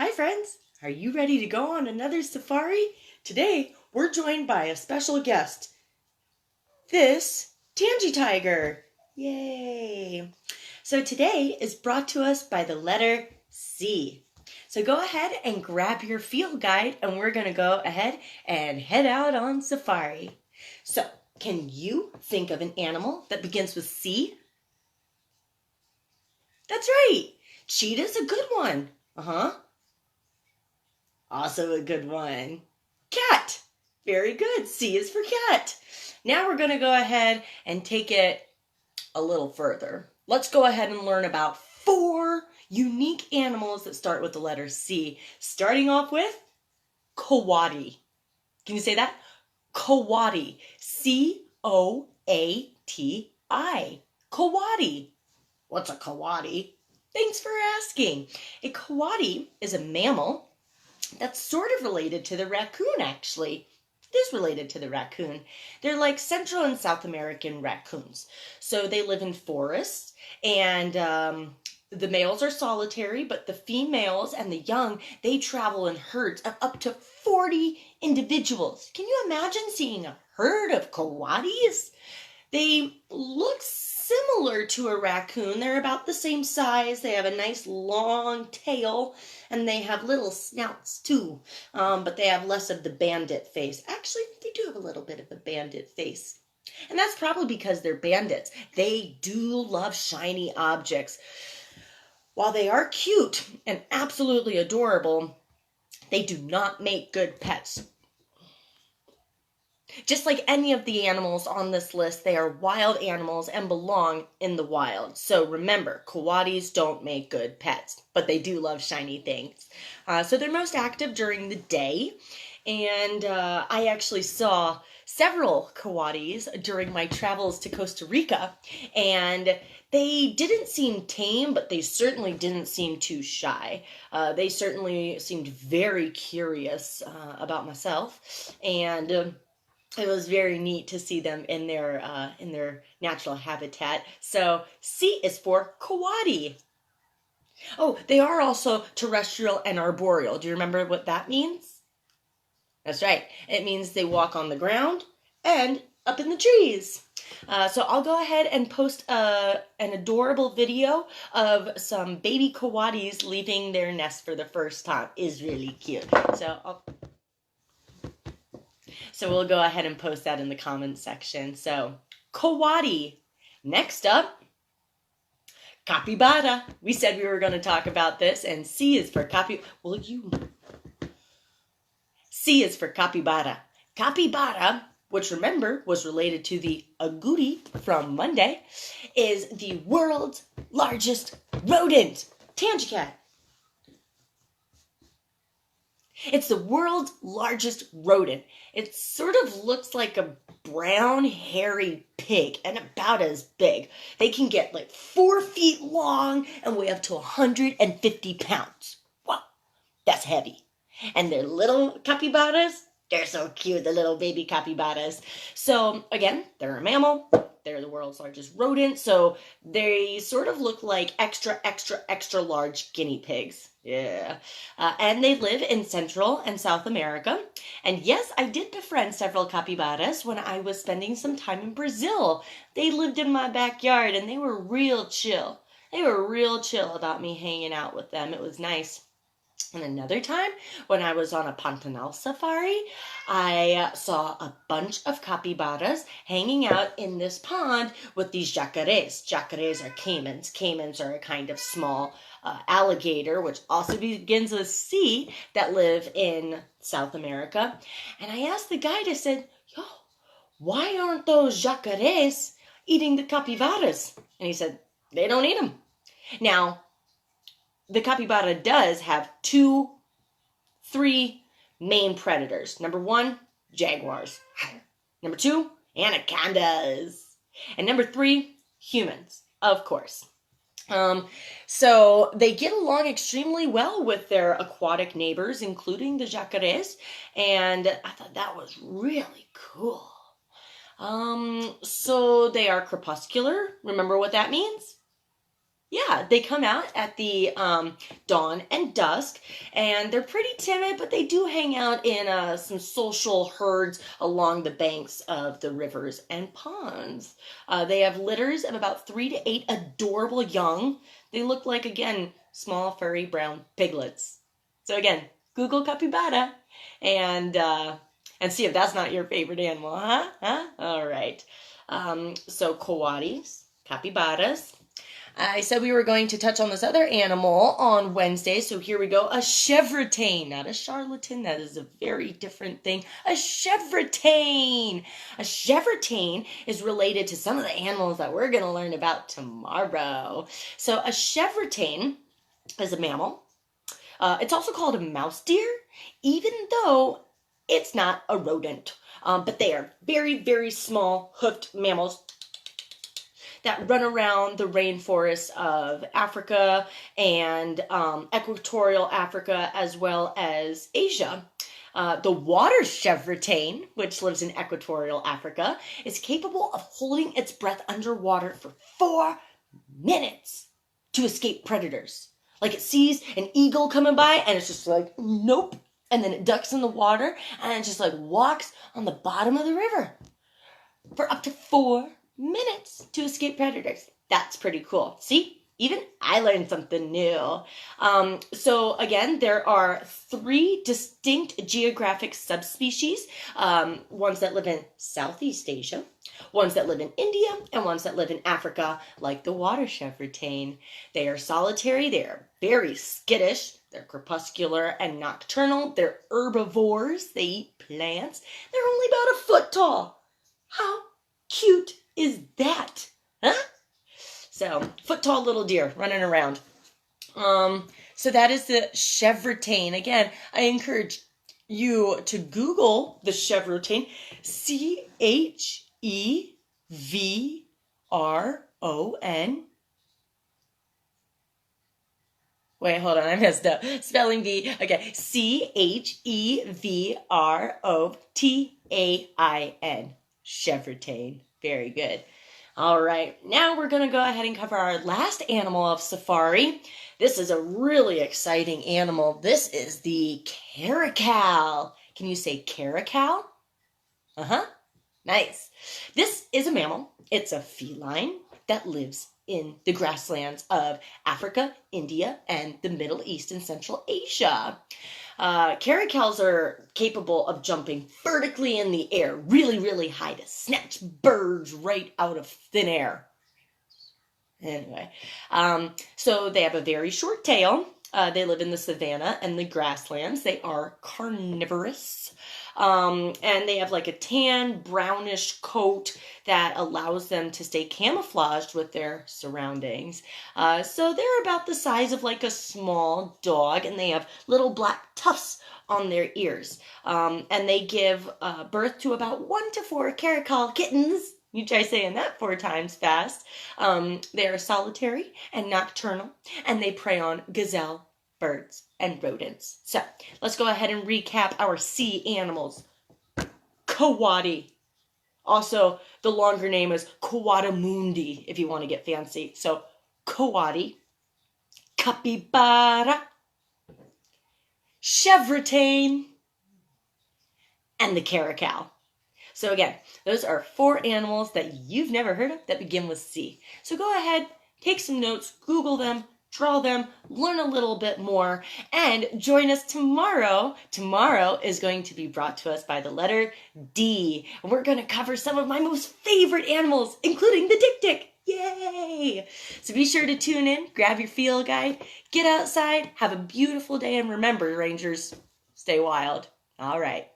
Hi friends, are you ready to go on another safari? Today we're joined by a special guest, this Tangy Tiger. Yay! So today is brought to us by the letter C. So go ahead and grab your field guide and we're going to go ahead and head out on safari. So can you think of an animal that begins with C? That's right! Cheetah's a good one. Also a good one. Cat. Very good. C is for cat. Now we're going to go ahead and take it a little further. Let's go ahead and learn about 4 unique animals that start with the letter C. Starting off with Coati. Can you say that? Coati. C-O-A-T-I. Coati. What's a coati? Thanks for asking. A coati is a mammal that's sort of related to the raccoon, actually. It is related to the raccoon. They're like Central and South American raccoons. So they live in forests, and the males are solitary, but the females and the young, they travel in herds of up to 40 individuals. Can you imagine seeing a herd of coatis? They look similar to a raccoon. They're about the same size. They have a nice long tail, and they have little snouts too, but they have less of the bandit face. Actually, they do have a little bit of a bandit face. And that's probably because they're bandits. They do love shiny objects. While they are cute and absolutely adorable, they do not make good pets. Just like any of the animals on this list, they are wild animals and belong in the wild. So remember, coatis don't make good pets, but they do love shiny things. So they're most active during the day. And I actually saw several coatis during my travels to Costa Rica. And they didn't seem tame, but they certainly didn't seem too shy. They certainly seemed very curious about myself. And it was very neat to see them in their natural habitat. So C is for coati. Oh, they are also terrestrial and arboreal. Do you remember what that means? That's right. It means they walk on the ground and up in the trees. So I'll go ahead and post an adorable video of some baby coatis leaving their nest for the first time. It's really cute. So we'll go ahead and post that in the comments section. So, Coati. Next up, Capybara. We said we were going to talk about this, and C is for C is for Capybara. Capybara, which remember was related to the agouti from Monday, is the world's largest rodent. Tangicat. It's the world's largest rodent. It sort of looks like a brown, hairy pig and about as big. They can get like 4 feet long and weigh up to 150 pounds. Wow, that's heavy. And their little capybaras, they're so cute, the little baby capybaras. So again, they're a mammal. They're the world's largest rodent, so they sort of look like extra, extra, extra large guinea pigs. Yeah. And they live in Central and South America. And yes, I did befriend several capybaras when I was spending some time in Brazil. They lived in my backyard and they were real chill. They were real chill about me hanging out with them. It was nice. And another time, when I was on a Pantanal safari, I saw a bunch of capybaras hanging out in this pond with these jacarés. Jacarés are caimans. Caimans are a kind of small alligator, which also begins with C, that live in South America. And I asked the guide, I said, yo, why aren't those jacarés eating the capybaras? And he said, they don't eat them. Now, the capybara does have 3 main predators. Number 1, jaguars. Number 2, anacondas. And number 3, humans, of course. So they get along extremely well with their aquatic neighbors, including the jacarés. And I thought that was really cool. So they are crepuscular. Remember what that means? Yeah, they come out at the dawn and dusk, and they're pretty timid, but they do hang out in some social herds along the banks of the rivers and ponds. They have litters of about 3 to 8 adorable young. They look like, again, small, furry, brown piglets. So again, Google capybara and see if that's not your favorite animal, huh? Huh? All right. So coatis, capybaras. I said we were going to touch on this other animal on Wednesday, so here we go. A Chevrotain, not a charlatan. That is a very different thing. A Chevrotain. A Chevrotain is related to some of the animals that we're going to learn about tomorrow. So a Chevrotain is a mammal. It's also called a mouse deer, even though it's not a rodent. But they are very, very small hoofed mammals that run around the rainforests of Africa and equatorial Africa, as well as Asia. The water chevrotain, which lives in equatorial Africa, is capable of holding its breath underwater for 4 minutes to escape predators. Like it sees an eagle coming by and it's just like, nope. And then it ducks in the water and it just like walks on the bottom of the river for up to 4 minutes to escape predators. That's pretty cool. See? Even I learned something new. So again, there are 3 distinct geographic subspecies. Ones that live in Southeast Asia, ones that live in India, and ones that live in Africa, like the water chevrotain. They are solitary. They are very skittish. They're crepuscular and nocturnal. They're herbivores. They eat plants. They're only about a foot tall. How cute is that? Huh? So, foot tall little deer running around. So that is the chevrotain. Again, I encourage you to Google the chevrotain. Chevron. Wait, hold on, I messed up. Spelling bee. Okay, Chevrotain. Chevrotain. Very good. All right, now we're going to go ahead and cover our last animal of safari. This is a really exciting animal. This is the caracal. Can you say caracal? Uh-huh. Nice. This is a mammal. It's a feline that lives in the grasslands of Africa, India, and the Middle East and Central Asia. Caracals are capable of jumping vertically in the air, really, really high, to snatch birds right out of thin air. Anyway, so they have a very short tail. They live in the savanna and the grasslands. They are carnivorous. And they have like a tan, brownish coat that allows them to stay camouflaged with their surroundings. So they're about the size of like a small dog, and they have little black tufts on their ears. And they give birth to about 1 to 4 caracal kittens. You try saying that 4 times fast. They are solitary and nocturnal, and they prey on gazelle, birds, and rodents. So let's go ahead and recap our sea animals. Coati. Also, the longer name is Coatamundi if you want to get fancy. So Coati, Capybara, Chevrotain, and the Caracal. So again, those are 4 animals that you've never heard of that begin with C. So go ahead, take some notes, Google them, draw them, learn a little bit more, and join us tomorrow. Tomorrow is going to be brought to us by the letter D. And we're going to cover some of my most favorite animals, including the dik-dik. Yay! So be sure to tune in, grab your field guide, get outside, have a beautiful day, and remember, Rangers, stay wild. All right.